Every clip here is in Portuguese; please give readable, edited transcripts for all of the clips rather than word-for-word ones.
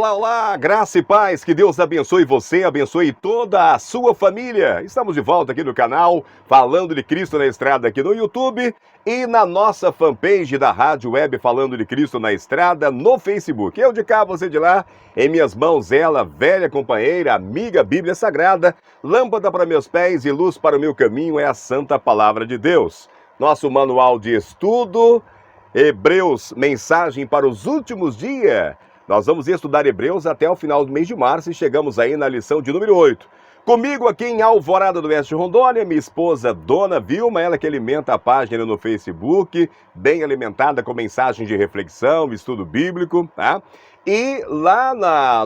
Olá, olá, graça e paz, que Deus abençoe você, abençoe toda a sua família. Estamos de volta aqui no canal, Falando de Cristo na Estrada aqui no YouTube e na nossa fanpage da Rádio Web Falando de Cristo na Estrada no Facebook. Eu de cá, você de lá, em minhas mãos ela, velha companheira, amiga Bíblia Sagrada, lâmpada para meus pés e luz para o meu caminho é a Santa Palavra de Deus. Nosso manual de estudo, Hebreus, mensagem para os últimos dias. Nós vamos estudar Hebreus até o final do mês de março e chegamos aí na lição de número 8. Comigo aqui em Alvorada do Oeste Rondônia, minha esposa Dona Vilma, ela que alimenta a página no Facebook, bem alimentada com mensagem de reflexão, estudo bíblico, tá? E lá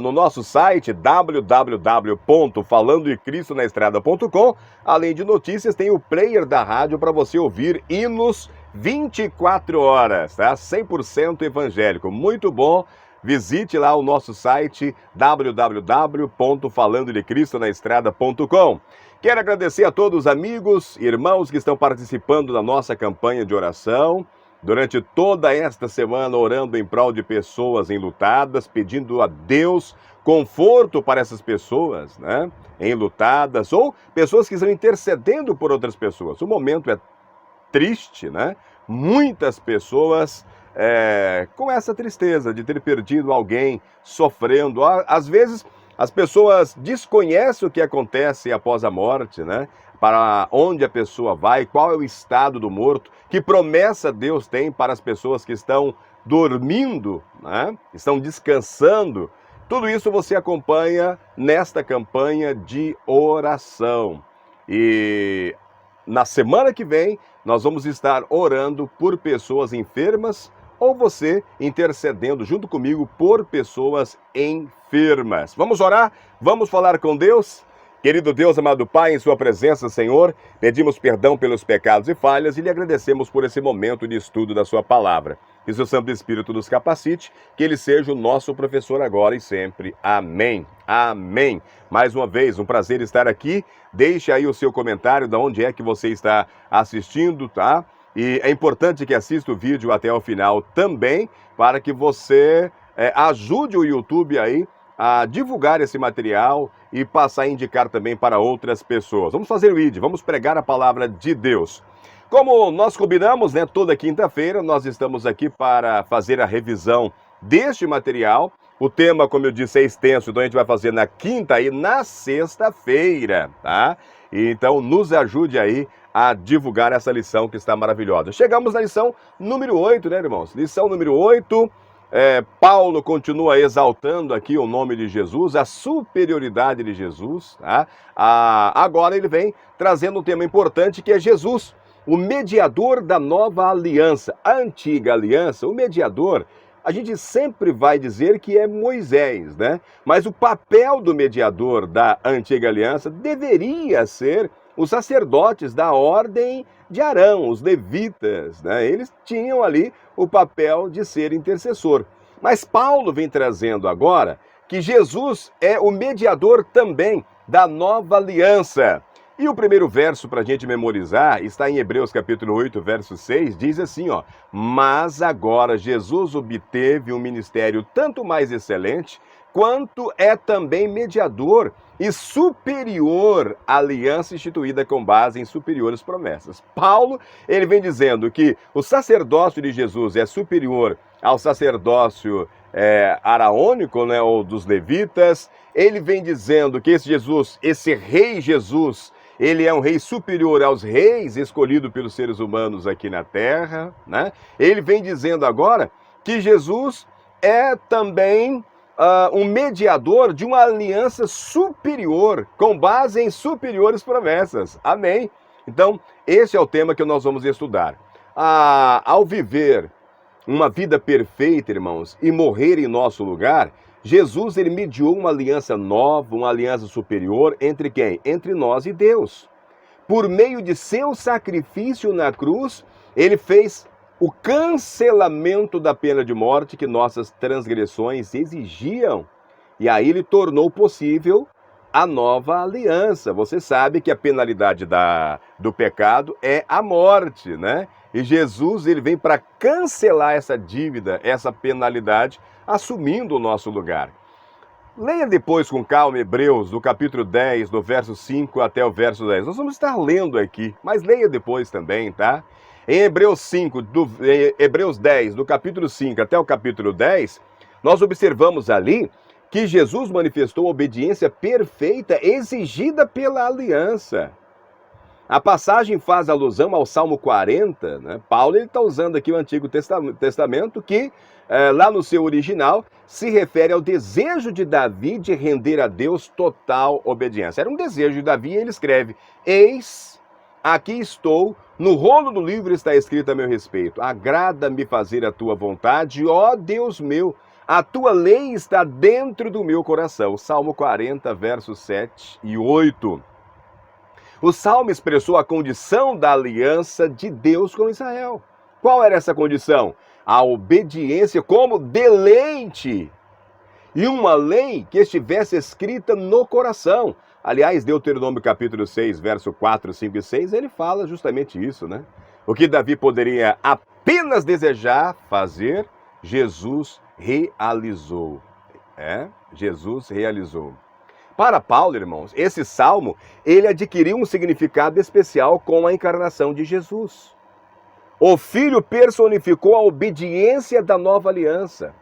no nosso site, www.falandodecristonaestrada.com, além de notícias, tem o player da rádio para você ouvir hinos 24 horas, tá? 100% evangélico, muito bom. Visite lá o nosso site www.falandodecristonaestrada.com. Quero agradecer a todos os amigos, irmãos que estão participando da nossa campanha de oração. Durante toda esta semana, orando em prol de pessoas enlutadas, pedindo a Deus conforto para essas pessoas, né? Enlutadas, ou pessoas que estão intercedendo por outras pessoas. O momento é triste, né? Muitas pessoas com essa tristeza de ter perdido alguém, sofrendo. Às vezes, as pessoas desconhecem o que acontece após a morte, né? Para onde a pessoa vai, qual é o estado do morto, que promessa Deus tem para as pessoas que estão dormindo, né? Estão descansando. Tudo isso você acompanha nesta campanha de oração. E na semana que vem, nós vamos estar orando por pessoas enfermas ou você intercedendo junto comigo por pessoas enfermas. Vamos orar? Vamos falar com Deus? Querido Deus, amado Pai, em sua presença, Senhor, pedimos perdão pelos pecados e falhas e lhe agradecemos por esse momento de estudo da sua palavra. Que o seu Santo Espírito nos capacite, que ele seja o nosso professor agora e sempre. Amém. Amém. Mais uma vez, um prazer estar aqui. Deixe aí o seu comentário de onde é que você está assistindo, tá? E é importante que assista o vídeo até o final também, para que você ajude o YouTube aí a divulgar esse material e passar a indicar também para outras pessoas. Vamos fazer o ID, vamos pregar a palavra de Deus. Como nós combinamos, né, toda quinta-feira nós estamos aqui para fazer a revisão deste material. O tema, como eu disse, é extenso, então a gente vai fazer na quinta e na sexta-feira, tá? Então nos ajude aí a divulgar essa lição que está maravilhosa. Chegamos na lição número 8, né, irmãos? Lição número 8, Paulo continua exaltando aqui o nome de Jesus, a superioridade de Jesus, tá? Agora ele vem trazendo um tema importante que é Jesus, o mediador da nova aliança. A antiga aliança, o mediador, a gente sempre vai dizer que é Moisés, né? Mas o papel do mediador da antiga aliança deveria ser os sacerdotes da ordem de Arão, os levitas, né? Eles tinham ali o papel de ser intercessor. Mas Paulo vem trazendo agora que Jesus é o mediador também da nova aliança. E o primeiro verso para a gente memorizar está em Hebreus capítulo 8, verso 6, diz assim, ó: mas agora Jesus obteve um ministério tanto mais excelente, quanto é também mediador e superior à aliança instituída com base em superiores promessas. Paulo, ele vem dizendo que o sacerdócio de Jesus é superior ao sacerdócio araônico, né, ou dos levitas. Ele vem dizendo que esse Jesus, esse rei Jesus, ele é um rei superior aos reis escolhidos pelos seres humanos aqui na terra, né? Ele vem dizendo agora que Jesus é também um mediador de uma aliança superior, com base em superiores promessas. Amém? Então, esse é o tema que nós vamos estudar. Ao viver uma vida perfeita, irmãos, e morrer em nosso lugar, Jesus, ele mediou uma aliança nova, uma aliança superior entre quem? Entre nós e Deus. Por meio de seu sacrifício na cruz, ele fez o cancelamento da pena de morte que nossas transgressões exigiam. E aí ele tornou possível a nova aliança. Você sabe que a penalidade do pecado é a morte, né? E Jesus, ele vem para cancelar essa dívida, essa penalidade, assumindo o nosso lugar. Leia depois com calma Hebreus, do capítulo 10, do verso 5 até o verso 10. Nós vamos estar lendo aqui, mas leia depois também, tá? Em Hebreus 10, do capítulo 5 até o capítulo 10, nós observamos ali que Jesus manifestou a obediência perfeita exigida pela aliança. A passagem faz alusão ao Salmo 40, né? Paulo está usando aqui o Antigo Testamento, que lá no seu original se refere ao desejo de Davi de render a Deus total obediência. Era um desejo de Davi e ele escreve: eis, aqui estou, no rolo do livro está escrito a meu respeito, agrada-me fazer a tua vontade, ó Deus meu, a tua lei está dentro do meu coração. Salmo 40, versos 7 e 8. O Salmo expressou a condição da aliança de Deus com Israel. Qual era essa condição? A obediência como deleite. E uma lei que estivesse escrita no coração. Aliás, Deuteronômio capítulo 6, verso 4, 5 e 6, ele fala justamente isso, né? O que Davi poderia apenas desejar fazer, Jesus realizou. Jesus realizou. Para Paulo, irmãos, esse salmo, ele adquiriu um significado especial com a encarnação de Jesus. O Filho personificou a obediência da nova aliança.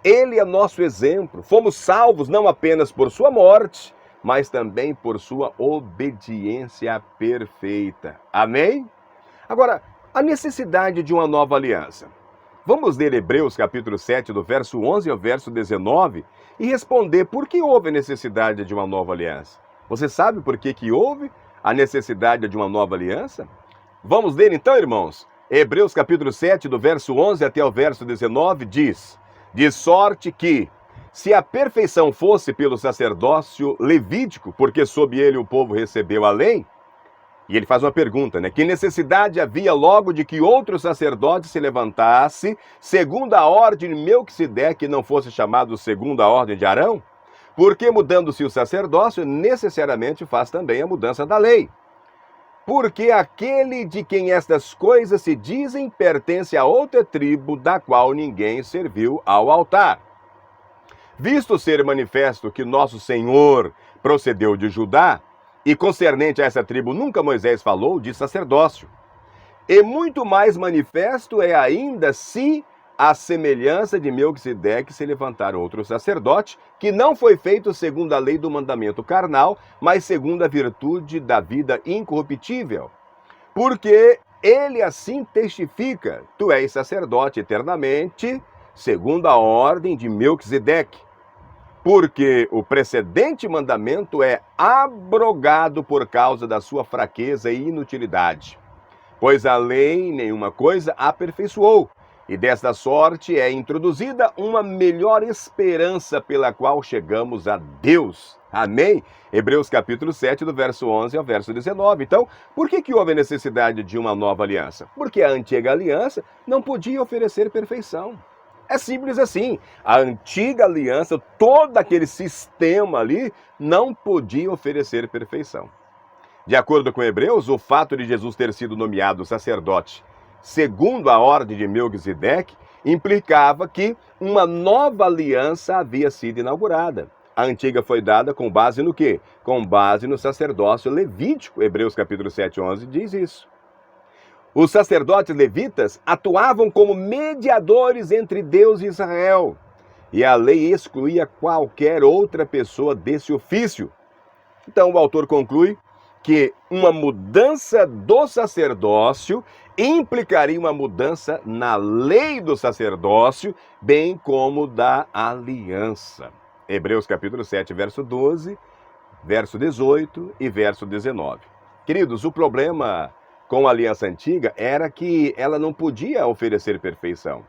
Ele é nosso exemplo. Fomos salvos não apenas por sua morte, mas também por sua obediência perfeita. Amém? Agora, a necessidade de uma nova aliança. Vamos ler Hebreus capítulo 7, do verso 11 ao verso 19, e responder por que houve a necessidade de uma nova aliança. Você sabe por que houve a necessidade de uma nova aliança? Vamos ler então, irmãos. Hebreus capítulo 7, do verso 11 até o verso 19, diz: de sorte que, se a perfeição fosse pelo sacerdócio levítico, porque sob ele o povo recebeu a lei, e ele faz uma pergunta, né? Que necessidade havia logo de que outro sacerdote se levantasse, segundo a ordem de Melquisedeque, não fosse chamado segundo a ordem de Arão? Porque mudando-se o sacerdócio, necessariamente faz também a mudança da lei. Porque aquele de quem estas coisas se dizem pertence a outra tribo, da qual ninguém serviu ao altar. Visto ser manifesto que nosso Senhor procedeu de Judá, e concernente a essa tribo nunca Moisés falou de sacerdócio. E muito mais manifesto é ainda se a semelhança de Melquisedeque se levantar outro sacerdote, que não foi feito segundo a lei do mandamento carnal, mas segundo a virtude da vida incorruptível. Porque ele assim testifica: tu és sacerdote eternamente, segundo a ordem de Melquisedeque. Porque o precedente mandamento é abrogado por causa da sua fraqueza e inutilidade. Pois a lei nenhuma coisa aperfeiçoou, e desta sorte é introduzida uma melhor esperança pela qual chegamos a Deus. Amém? Hebreus capítulo 7, do verso 11 ao verso 19. Então, por que houve a necessidade de uma nova aliança? Porque a antiga aliança não podia oferecer perfeição. É simples assim. A antiga aliança, todo aquele sistema ali, não podia oferecer perfeição. De acordo com Hebreus, o fato de Jesus ter sido nomeado sacerdote segundo a ordem de Melquisedeque implicava que uma nova aliança havia sido inaugurada. A antiga foi dada com base no quê? Com base no sacerdócio levítico. Hebreus capítulo 7, 11 diz isso. Os sacerdotes levitas atuavam como mediadores entre Deus e Israel, e a lei excluía qualquer outra pessoa desse ofício. Então o autor conclui que uma mudança do sacerdócio implicaria uma mudança na lei do sacerdócio, bem como da aliança. Hebreus capítulo 7, verso 12, verso 18 e verso 19. Queridos, o problema com a aliança antiga era que ela não podia oferecer perfeição.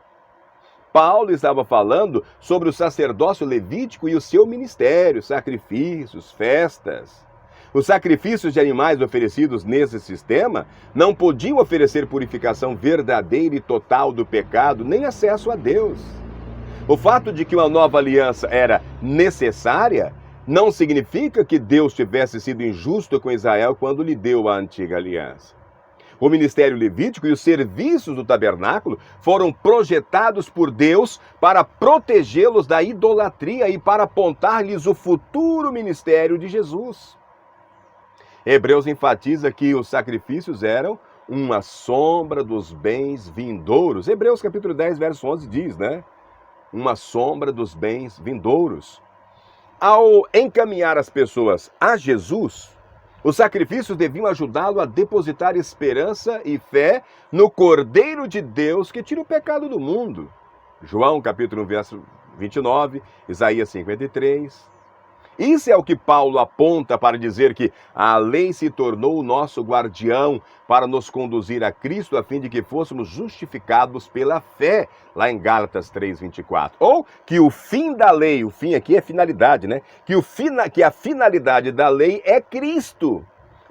Paulo estava falando sobre o sacerdócio levítico e o seu ministério, sacrifícios, festas. Os sacrifícios de animais oferecidos nesse sistema não podiam oferecer purificação verdadeira e total do pecado, nem acesso a Deus. O fato de que uma nova aliança era necessária não significa que Deus tivesse sido injusto com Israel quando lhe deu a antiga aliança. O ministério levítico e os serviços do tabernáculo foram projetados por Deus para protegê-los da idolatria e para apontar-lhes o futuro ministério de Jesus. Hebreus enfatiza que os sacrifícios eram uma sombra dos bens vindouros. Hebreus capítulo 10, verso 11 diz, né? Uma sombra dos bens vindouros. Ao encaminhar as pessoas a Jesus, os sacrifícios deviam ajudá-lo a depositar esperança e fé no Cordeiro de Deus que tira o pecado do mundo. João capítulo 1, verso 29, Isaías 53. Isso é o que Paulo aponta para dizer que a lei se tornou o nosso guardião para nos conduzir a Cristo a fim de que fôssemos justificados pela fé, lá em Gálatas 3:24. Ou que o fim da lei, o fim aqui é finalidade, né? Que a finalidade da lei é Cristo,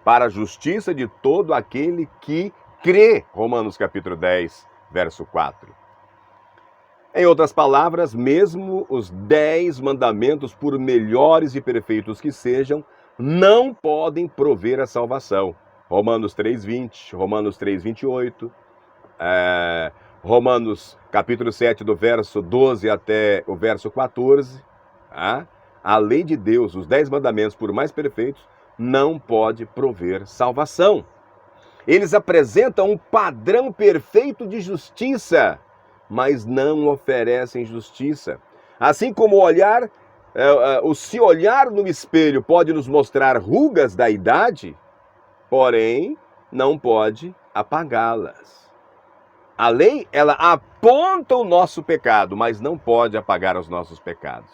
para a justiça de todo aquele que crê. Romanos capítulo 10, verso 4. Em outras palavras, mesmo os 10 mandamentos, por melhores e perfeitos que sejam, não podem prover a salvação. Romanos 3:20, Romanos 3:28, Romanos capítulo 7, do verso 12 até o verso 14. A lei de Deus, os 10 mandamentos, por mais perfeitos, não pode prover salvação. Eles apresentam um padrão perfeito de justiça, mas não oferecem justiça. Assim como o se olhar no espelho pode nos mostrar rugas da idade, porém não pode apagá-las. A lei, ela aponta o nosso pecado, mas não pode apagar os nossos pecados.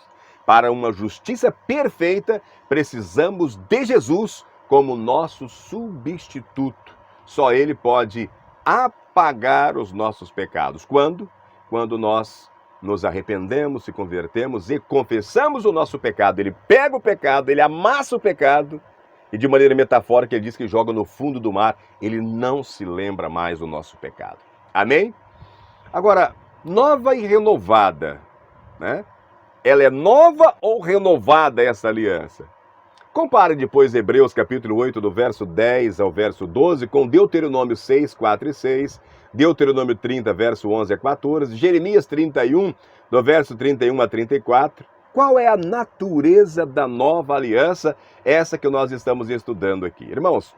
Para uma justiça perfeita, precisamos de Jesus como nosso substituto. Só Ele pode apagar os nossos pecados. Quando nós nos arrependemos, se convertemos e confessamos o nosso pecado. Ele pega o pecado, ele amassa o pecado e, de maneira metafórica, ele diz que joga no fundo do mar. Ele não se lembra mais do nosso pecado. Amém? Agora, nova e renovada, né? Ela é nova ou renovada, essa aliança? Compare depois Hebreus capítulo 8, do verso 10 ao verso 12, com Deuteronômio 6, 4 e 6, Deuteronômio 30, verso 11 a 14, Jeremias 31, do verso 31 a 34. Qual é a natureza da nova aliança? Essa que nós estamos estudando aqui. Irmãos,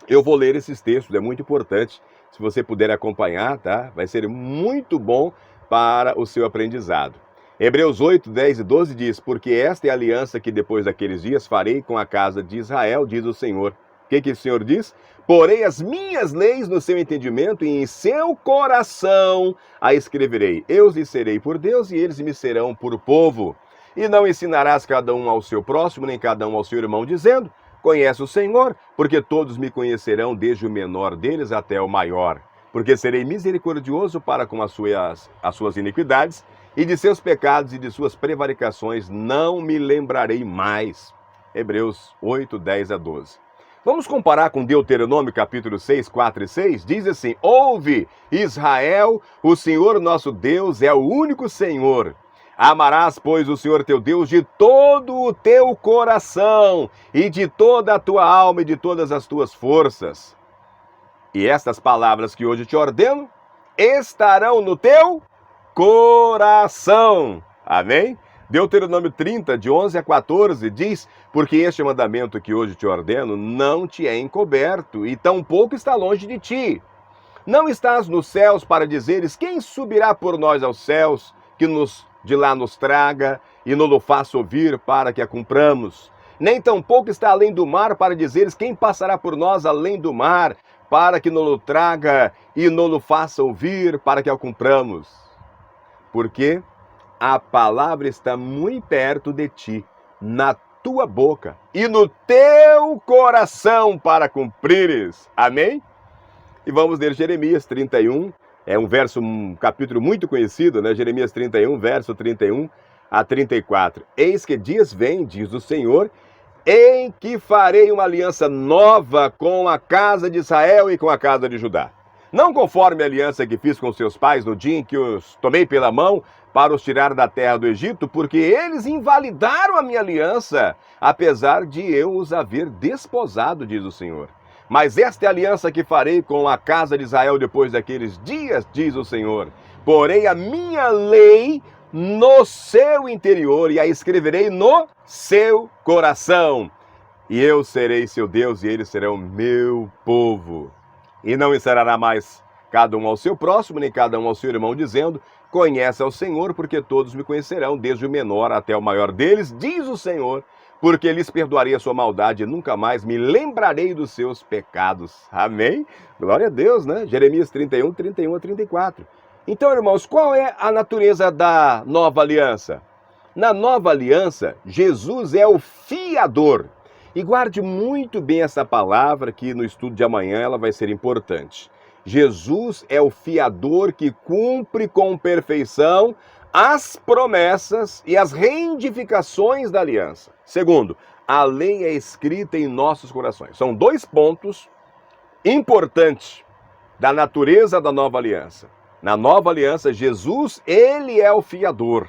eu vou ler esses textos, é muito importante. Se você puder acompanhar, tá? Vai ser muito bom para o seu aprendizado. Hebreus 8, 10 e 12 diz: porque esta é a aliança que depois daqueles dias farei com a casa de Israel, diz o Senhor. O que o Senhor diz? Porei as minhas leis no seu entendimento e em seu coração a escreverei. Eu lhes serei por Deus e eles me serão por povo. E não ensinarás cada um ao seu próximo, nem cada um ao seu irmão, dizendo: conhece o Senhor, porque todos me conhecerão, desde o menor deles até o maior. Porque serei misericordioso para com as suas iniquidades, e de seus pecados e de suas prevaricações não me lembrarei mais. Hebreus 8, 10 a 12. Vamos comparar com Deuteronômio capítulo 6, 4 e 6? Diz assim: ouve, Israel, o Senhor nosso Deus é o único Senhor. Amarás, pois, o Senhor teu Deus de todo o teu coração, e de toda a tua alma, e de todas as tuas forças. E estas palavras que hoje te ordeno estarão no teu coração. Amém? Deuteronômio 30, de 11 a 14, diz: porque este mandamento que hoje te ordeno não te é encoberto, e tampouco está longe de ti. Não estás nos céus para dizeres: quem subirá por nós aos céus, que de lá nos traga, e nos faça ouvir, para que a cumpramos. Nem tampouco está além do mar para dizeres: quem passará por nós além do mar, para que nos traga e nos faça ouvir, para que a cumpramos. Porque a palavra está muito perto de ti, na tua boca e no teu coração, para cumprires. Amém? E vamos ler Jeremias 31, um capítulo muito conhecido, né? Jeremias 31, verso 31 a 34. Eis que dias vêm, diz o Senhor, em que farei uma aliança nova com a casa de Israel e com a casa de Judá. Não conforme a aliança que fiz com seus pais no dia em que os tomei pela mão para os tirar da terra do Egito, porque eles invalidaram a minha aliança, apesar de eu os haver desposado, diz o Senhor. Mas esta é a aliança que farei com a casa de Israel depois daqueles dias, diz o Senhor. Porei a minha lei no seu interior e a escreverei no seu coração. E eu serei seu Deus e eles serão meu povo. E não ensinará mais cada um ao seu próximo, nem cada um ao seu irmão, dizendo: conhece ao Senhor, porque todos me conhecerão, desde o menor até o maior deles, diz o Senhor, porque lhes perdoarei a sua maldade e nunca mais me lembrarei dos seus pecados. Amém? Glória a Deus, né? Jeremias 31, 31 a 34. Então, irmãos, qual é a natureza da nova aliança? Na nova aliança, Jesus é o fiador. E guarde muito bem essa palavra, que no estudo de amanhã ela vai ser importante. Jesus é o fiador que cumpre com perfeição as promessas e as reivindicações da aliança. Segundo, a lei é escrita em nossos corações. São dois pontos importantes da natureza da nova aliança. Na nova aliança, Jesus, ele é o fiador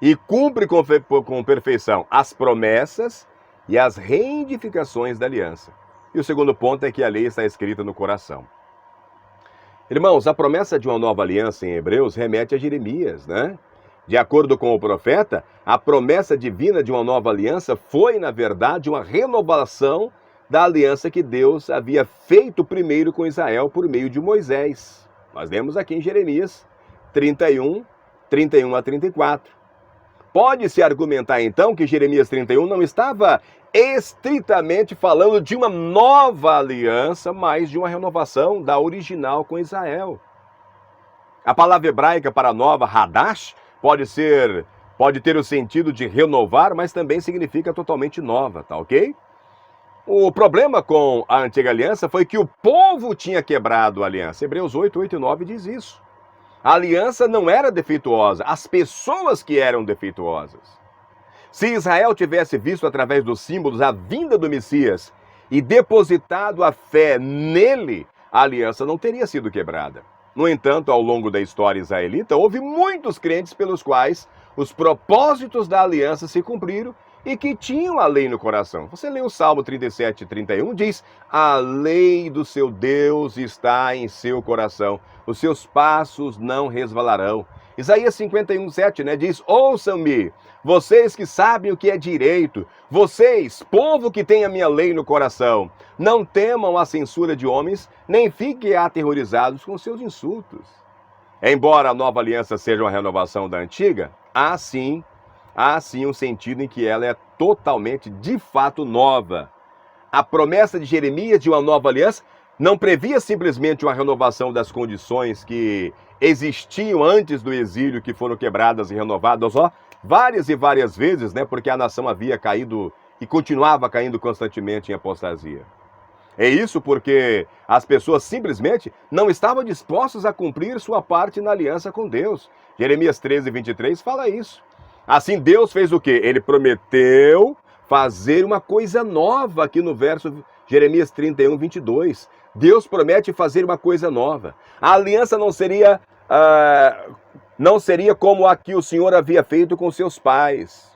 e cumpre com perfeição as promessas e as reivindicações da aliança. E o segundo ponto é que a lei está escrita no coração. Irmãos, a promessa de uma nova aliança em Hebreus remete a Jeremias, né? De acordo com o profeta, a promessa divina de uma nova aliança foi, na verdade, uma renovação da aliança que Deus havia feito primeiro com Israel por meio de Moisés. Nós lemos aqui em Jeremias 31, 31 a 34. Pode-se argumentar, então, que Jeremias 31 não estava estritamente falando de uma nova aliança, mas de uma renovação da original com Israel. A palavra hebraica para nova, hadash, pode ter o sentido de renovar, mas também significa totalmente nova, tá ok? O problema com a antiga aliança foi que o povo tinha quebrado a aliança. Hebreus 8, 8 e 9 diz isso. A aliança não era defeituosa, as pessoas que eram defeituosas. Se Israel tivesse visto através dos símbolos a vinda do Messias e depositado a fé nele, a aliança não teria sido quebrada. No entanto, ao longo da história israelita, houve muitos crentes pelos quais os propósitos da aliança se cumpriram e que tinham a lei no coração. Você lê o Salmo 37, 31, diz: a lei do seu Deus está em seu coração, os seus passos não resvalarão. Isaías 51, 7, né, diz: ouçam-me, vocês que sabem o que é direito, vocês, povo que tem a minha lei no coração, não temam a censura de homens, nem fiquem aterrorizados com seus insultos. Embora a nova aliança seja uma renovação da antiga, há sim um sentido em que ela é totalmente, de fato, nova. A promessa de Jeremias de uma nova aliança não previa simplesmente uma renovação das condições que existiam antes do exílio, que foram quebradas e renovadas, várias e várias vezes, né, porque a nação havia caído e continuava caindo constantemente em apostasia. É isso porque as pessoas simplesmente não estavam dispostas a cumprir sua parte na aliança com Deus. Jeremias 13, 23 fala isso. Assim Deus fez o quê? Ele prometeu fazer uma coisa nova, aqui no verso Jeremias 31, 22. Deus promete fazer uma coisa nova. A aliança não seria como a que o Senhor havia feito com seus pais.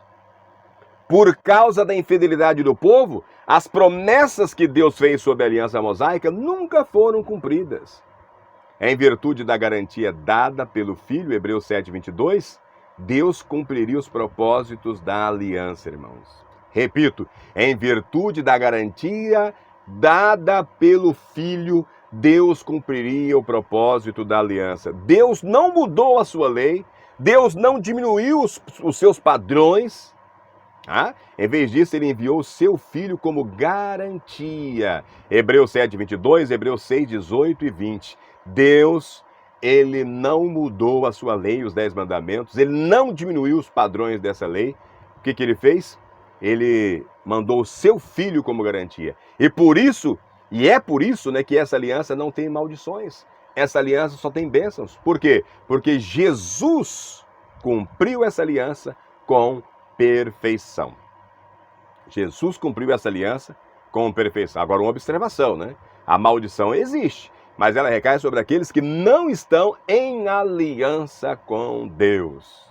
Por causa da infidelidade do povo, as promessas que Deus fez sobre a aliança mosaica nunca foram cumpridas. Em virtude da garantia dada pelo Filho, Hebreus 7, 22, Deus cumpriria os propósitos da aliança, irmãos. Repito, em virtude da garantia dada pelo Filho, Deus cumpriria o propósito da aliança. Deus não mudou a sua lei, Deus não diminuiu os seus padrões. Em vez disso, ele enviou o seu Filho como garantia. Hebreus 7, 22, Hebreus 6, 18 e 20. Deus, ele não mudou a sua lei, os 10 mandamentos, ele não diminuiu os padrões dessa lei. O que ele fez? Ele mandou o seu Filho como garantia. E é por isso, né, que essa aliança não tem maldições. Essa aliança só tem bênçãos. Por quê? Porque Jesus cumpriu essa aliança com perfeição. Jesus cumpriu essa aliança com perfeição. Agora, uma observação, né? A maldição existe, mas ela recai sobre aqueles que não estão em aliança com Deus.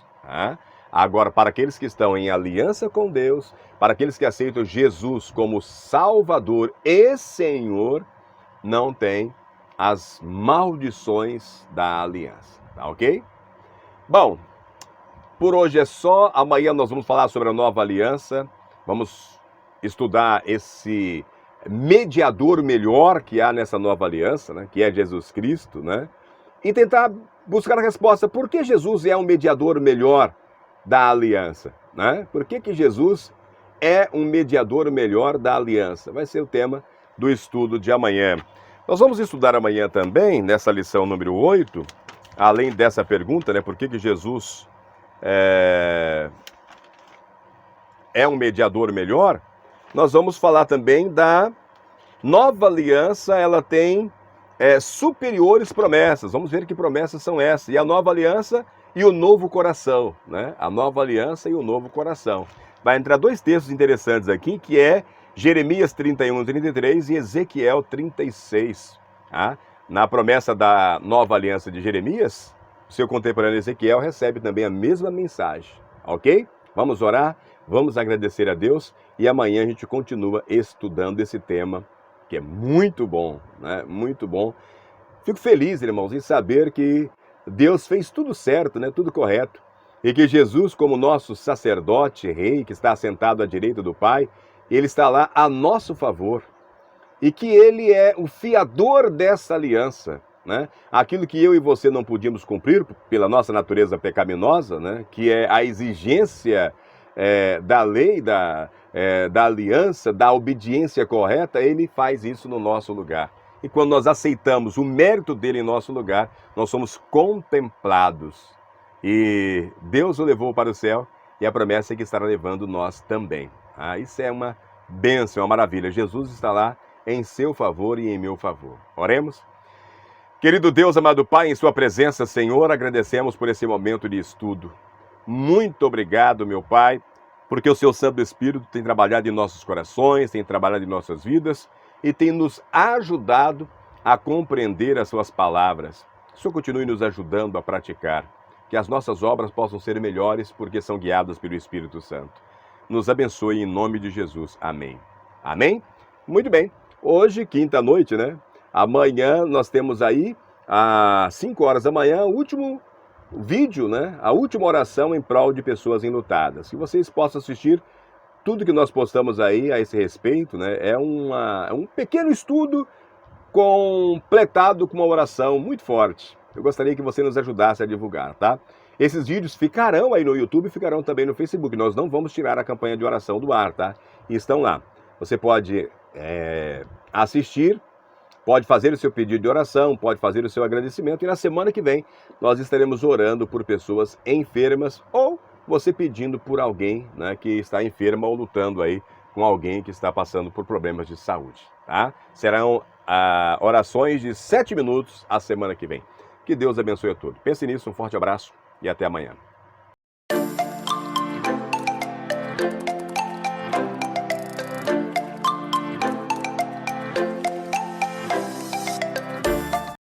Agora, para aqueles que estão em aliança com Deus, para aqueles que aceitam Jesus como Salvador e Senhor, não tem as maldições da aliança, tá ok? Bom, por hoje é só. Amanhã nós vamos falar sobre a nova aliança. Vamos estudar esse mediador melhor que há nessa nova aliança, né? Que é Jesus Cristo, né? E tentar buscar a resposta: por que Jesus é um mediador melhor da aliança, né? Por que Jesus é um mediador melhor da aliança? Vai ser o tema do estudo de amanhã. Nós vamos estudar amanhã também, nessa lição número 8, além dessa pergunta, né? Por que Jesus é um mediador melhor? Nós vamos falar também da nova aliança. Ela tem superiores promessas. Vamos ver que promessas são essas. E a nova aliança e o novo coração, né? A nova aliança e o novo coração. Vai entrar dois textos interessantes aqui, que é Jeremias 31, 33 e Ezequiel 36. Tá? Na promessa da nova aliança de Jeremias, o seu contemporâneo Ezequiel recebe também a mesma mensagem, ok? Vamos orar, vamos agradecer a Deus e amanhã a gente continua estudando esse tema, que é muito bom, né? Muito bom. Fico feliz, irmãos, em saber que Deus fez tudo certo, né? Tudo correto. E que Jesus, como nosso sacerdote, rei, que está assentado à direita do Pai, ele está lá a nosso favor. E que ele é o fiador dessa aliança, né? Aquilo que eu e você não podíamos cumprir pela nossa natureza pecaminosa, né? Que é a exigência da lei, da aliança, da obediência correta, ele faz isso no nosso lugar. E quando nós aceitamos o mérito dele em nosso lugar, nós somos contemplados. E Deus o levou para o céu e a promessa é que estará levando nós também. Isso é uma bênção, uma maravilha. Jesus está lá em seu favor e em meu favor. Oremos? Querido Deus, amado Pai, em sua presença, Senhor, agradecemos por esse momento de estudo. Muito obrigado, meu Pai, porque o seu Santo Espírito tem trabalhado em nossos corações, tem trabalhado em nossas vidas e tem nos ajudado a compreender as suas palavras. Que o Senhor continue nos ajudando a praticar, que as nossas obras possam ser melhores porque são guiadas pelo Espírito Santo. Nos abençoe em nome de Jesus. Amém. Amém? Muito bem. Hoje, quinta-noite, né? Amanhã nós temos aí, às 5 horas da manhã, o último vídeo, né? A última oração em prol de pessoas enlutadas. Que vocês possam assistir tudo que nós postamos aí a esse respeito, né? É um pequeno estudo completado com uma oração muito forte. Eu gostaria que você nos ajudasse a divulgar, tá? Esses vídeos ficarão aí no YouTube e ficarão também no Facebook. Nós não vamos tirar a campanha de oração do ar, tá? E estão lá. Você pode assistir, pode fazer o seu pedido de oração, pode fazer o seu agradecimento. E na semana que vem nós estaremos orando por pessoas enfermas ou você pedindo por alguém, né, que está enferma ou lutando aí com alguém que está passando por problemas de saúde, tá? Serão orações de 7 minutos a semana que vem. Que Deus abençoe a todos. Pense nisso, um forte abraço e até amanhã.